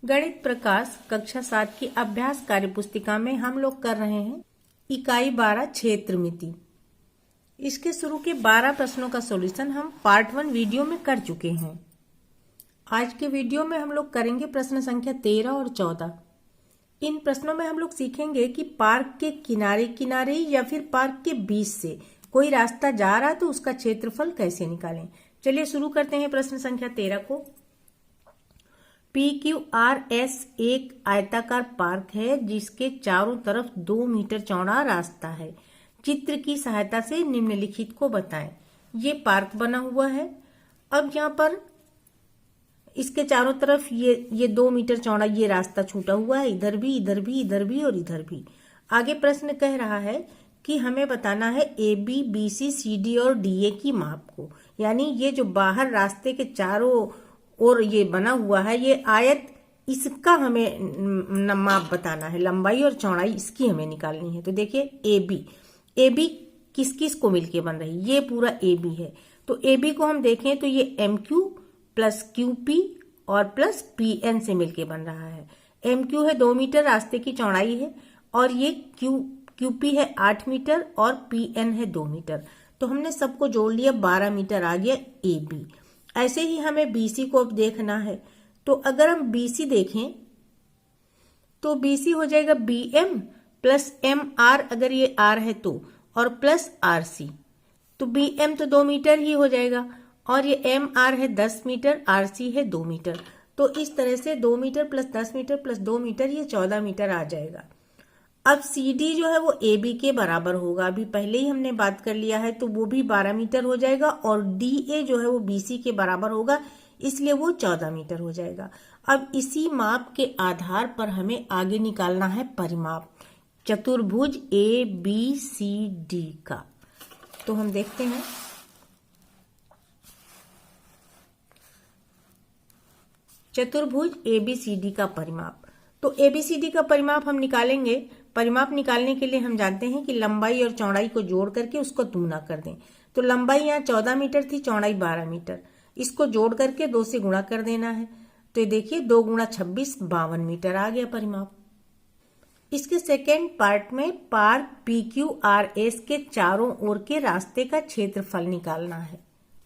गणित प्रकाश कक्षा 7 की अभ्यास कार्य पुस्तिका में हम लोग कर रहे हैं इकाई 12 क्षेत्र मिति। इसके शुरू के 12 प्रश्नों का सॉल्यूशन हम पार्ट 1 वीडियो में कर चुके हैं। आज के वीडियो में हम लोग करेंगे प्रश्न संख्या 13 और 14। इन प्रश्नों में हम लोग सीखेंगे कि पार्क के किनारे किनारे या फिर पार्क के बीच से कोई रास्ता जा रहा तो उसका क्षेत्रफल कैसे निकालें। चलिए शुरू करते हैं प्रश्न संख्या 13 को। PQRS एक आयताकार पार्क है जिसके चारों तरफ 2 मीटर चौड़ा रास्ता है। चित्र की सहायता से निम्नलिखित को बताएं। ये पार्क बना हुआ है। अब यहाँ पर इसके चारों तरफ ये 2 मीटर चौड़ा ये रास्ता छूटा हुआ है, इधर भी इधर भी इधर भी और इधर भी। आगे प्रश्न कह रहा है कि हमें बताना है AB, BC, CD और DA की माप को। यानी ये जो बाहर रास्ते के चारों और ये बना हुआ है ये आयत, इसका हमें माप बताना है, लंबाई और चौड़ाई इसकी हमें निकालनी है। तो देखिए AB किस किस को मिलके बन रही है, ये पूरा AB है। तो AB को हम देखें तो ये MQ प्लस QP और प्लस PN से मिलके बन रहा है। MQ है 2 मीटर रास्ते की चौड़ाई है और ये QP है 8 मीटर और PN है 2 मीटर। तो हमने सबको जोड़ लिया, 12 मीटर आ गया AB। ऐसे ही हमें BC को अब देखना है। तो अगर हम BC देखें तो BC हो जाएगा BM प्लस MR, अगर ये R है तो, और प्लस RC। तो BM तो 2 मीटर ही हो जाएगा और ये MR है 10 मीटर, RC है 2 मीटर। तो इस तरह से 2 metre plus 10 metre plus 2 metre ये 14 मीटर आ जाएगा। अब CD जो है वो AB के बराबर होगा, अभी पहले ही हमने बात कर लिया है, तो वो भी 12 मीटर हो जाएगा। और DA जो है वो BC के बराबर होगा, इसलिए वो 14 मीटर हो जाएगा। अब इसी माप के आधार पर हमें आगे निकालना है परिमाप चतुर्भुज ABCD का। तो हम देखते हैं। चतुर्भुज ABCD का परिमाप। तो ABCD का परिमाप हम निकालेंगे। परिमाप निकालने के लिए हम जानते हैं कि लंबाई और चौड़ाई को जोड़ करके उसको दूना कर दें। तो लंबाई यहाँ 14 मीटर थी, चौड़ाई 12 मीटर। इसको जोड़ करके 2 से गुणा कर देना है। तो ये देखिए 2 गुणा 26, 52 मीटर आ गया परिमाप। इसके सेकेंड पार्ट में पार्क PQRS के चारों ओर के रास्ते का क्षेत्रफल निकालना है।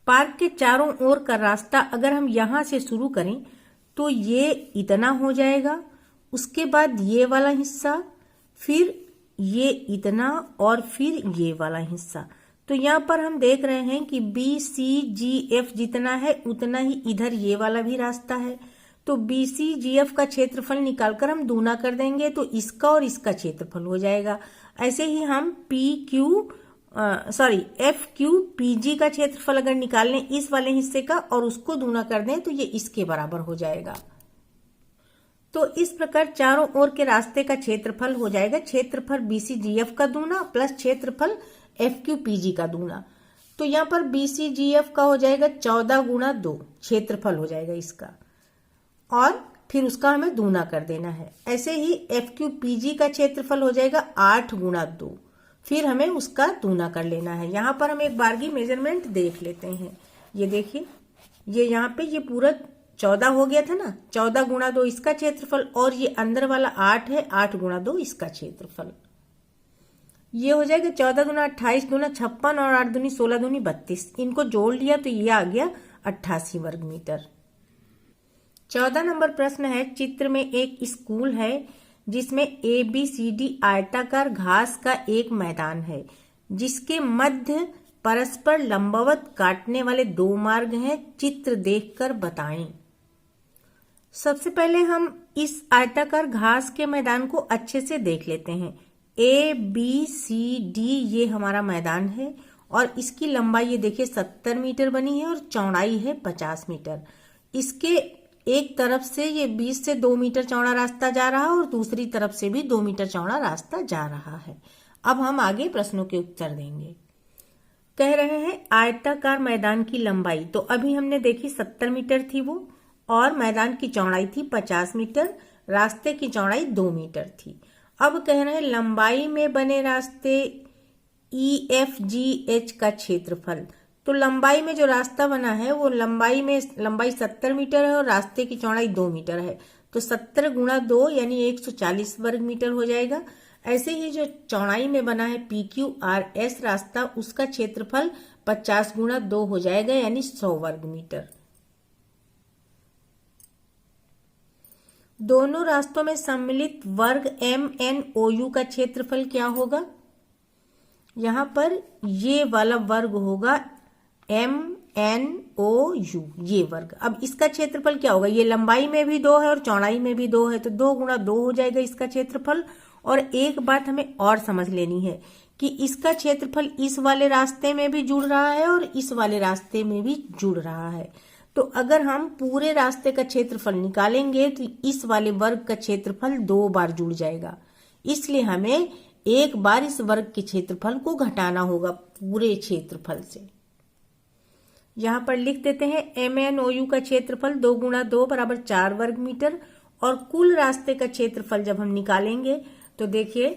पार्क के चारों ओर का रास्ता अगर हम यहाँ से शुरू करें तो ये इतना हो जाएगा, उसके बाद ये वाला हिस्सा, फिर ये इतना और फिर ये वाला हिस्सा। तो यहाँ पर हम देख रहे हैं कि BCGF जितना है उतना ही इधर ये वाला भी रास्ता है। तो BCGF का क्षेत्रफल निकालकर हम दूना कर देंगे तो इसका और इसका क्षेत्रफल हो जाएगा। ऐसे ही हम FQPG का क्षेत्रफल अगर निकाल लें इस वाले हिस्से का और उसको दूना कर दें तो ये इसके बराबर हो जाएगा। तो इस प्रकार चारों ओर के रास्ते का क्षेत्रफल हो जाएगा क्षेत्रफल BCGF का दूना प्लस क्षेत्रफल FQPG का दूना। तो यहाँ पर BCGF का हो जाएगा 14 गुणा 2 क्षेत्रफल हो जाएगा इसका, और फिर उसका हमें दूना कर देना है। ऐसे ही FQPG का क्षेत्रफल हो जाएगा 8 गुणा 2, फिर हमें उसका दूना कर लेना है। यहाँ पर हम एक बार की मेजरमेंट देख लेते हैं। ये देखिए, ये यहाँ पे ये पूरा 14 हो गया था ना, 14 गुणा 2 इसका क्षेत्रफल, और ये अंदर वाला 8 है, 8 गुणा 2 इसका क्षेत्रफल। ये हो जाएगा 14 गुना 28 दूना 56 और 8 दूनी 16 दूनी 32। इनको जोड़ लिया तो ये आ गया 88 वर्ग मीटर। 14 नंबर प्रश्न है। चित्र में एक स्कूल है जिसमें ABCD आयताकार घास का एक मैदान है जिसके मध्य परस्पर लंबवत काटने वाले 2 मार्ग हैं। चित्र देखकर बताएं। सबसे पहले हम इस आयताकार घास के मैदान को अच्छे से देख लेते हैं। ABCD ये हमारा मैदान है और इसकी लंबाई ये देखिए 70 मीटर बनी है और चौड़ाई है 50 मीटर। इसके एक तरफ से ये 20 से 2 मीटर चौड़ा रास्ता जा रहा है और दूसरी तरफ से भी 2 मीटर चौड़ा रास्ता जा रहा है। अब हम आगे प्रश्नों के उत्तर देंगे। कह रहे हैं आयताकार मैदान की लंबाई, तो अभी हमने देखी 70 मीटर थी वो, और मैदान की चौड़ाई थी 50 मीटर, रास्ते की चौड़ाई 2 मीटर थी। अब कह रहे हैं लंबाई में बने रास्ते EFGH का क्षेत्रफल। तो लंबाई में जो रास्ता बना है वो लंबाई 70 मीटर है और रास्ते की चौड़ाई 2 मीटर है। तो 70 गुणा 2 यानी 140 वर्ग मीटर हो जाएगा। ऐसे ही जो चौड़ाई में बना है PQRS रास्ता, उसका क्षेत्रफल 50 गुणा 2 हो जाएगा यानी 100 वर्ग मीटर। दोनों रास्तों में सम्मिलित वर्ग MNOU का क्षेत्रफल क्या होगा? यहां पर ये वाला वर्ग होगा MNOU, ये वर्ग। अब इसका क्षेत्रफल क्या होगा? ये लंबाई में भी 2 है और चौड़ाई में भी 2 है, तो 2 गुणा 2 हो जाएगा इसका क्षेत्रफल। और एक बात हमें और समझ लेनी है कि इसका क्षेत्रफल इस वाले रास्ते में भी जुड़ रहा है और इस वाले रास्ते में भी जुड़ रहा है। तो अगर हम पूरे रास्ते का क्षेत्रफल निकालेंगे तो इस वाले वर्ग का क्षेत्रफल 2 बार जुड़ जाएगा, इसलिए हमें एक बार इस वर्ग के क्षेत्रफल को घटाना होगा पूरे क्षेत्रफल से। यहां पर लिख देते हैं MNOU का क्षेत्रफल 2 गुणा 2 बराबर 4 वर्ग मीटर। और कुल रास्ते का क्षेत्रफल जब हम निकालेंगे तो देखिए,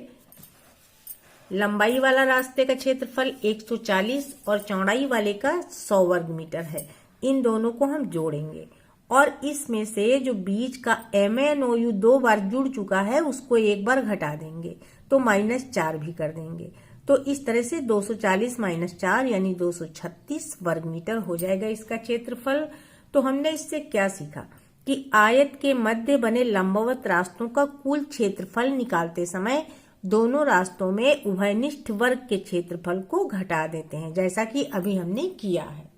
लंबाई वाला रास्ते का क्षेत्रफल 140 और चौड़ाई वाले का 100 वर्ग मीटर है। इन दोनों को हम जोड़ेंगे और इसमें से जो बीच का MNOU 2 बार जुड़ चुका है उसको एक बार घटा देंगे, तो -4 भी कर देंगे। तो इस तरह से 240 - 4 यानी 236 वर्ग मीटर हो जाएगा इसका क्षेत्रफल। तो हमने इससे क्या सीखा कि आयत के मध्य बने लंबवत रास्तों का कुल क्षेत्रफल निकालते समय दोनों रास्तों में उभयनिष्ठ वर्ग के क्षेत्रफल को घटा देते हैं, जैसा कि अभी हमने किया है।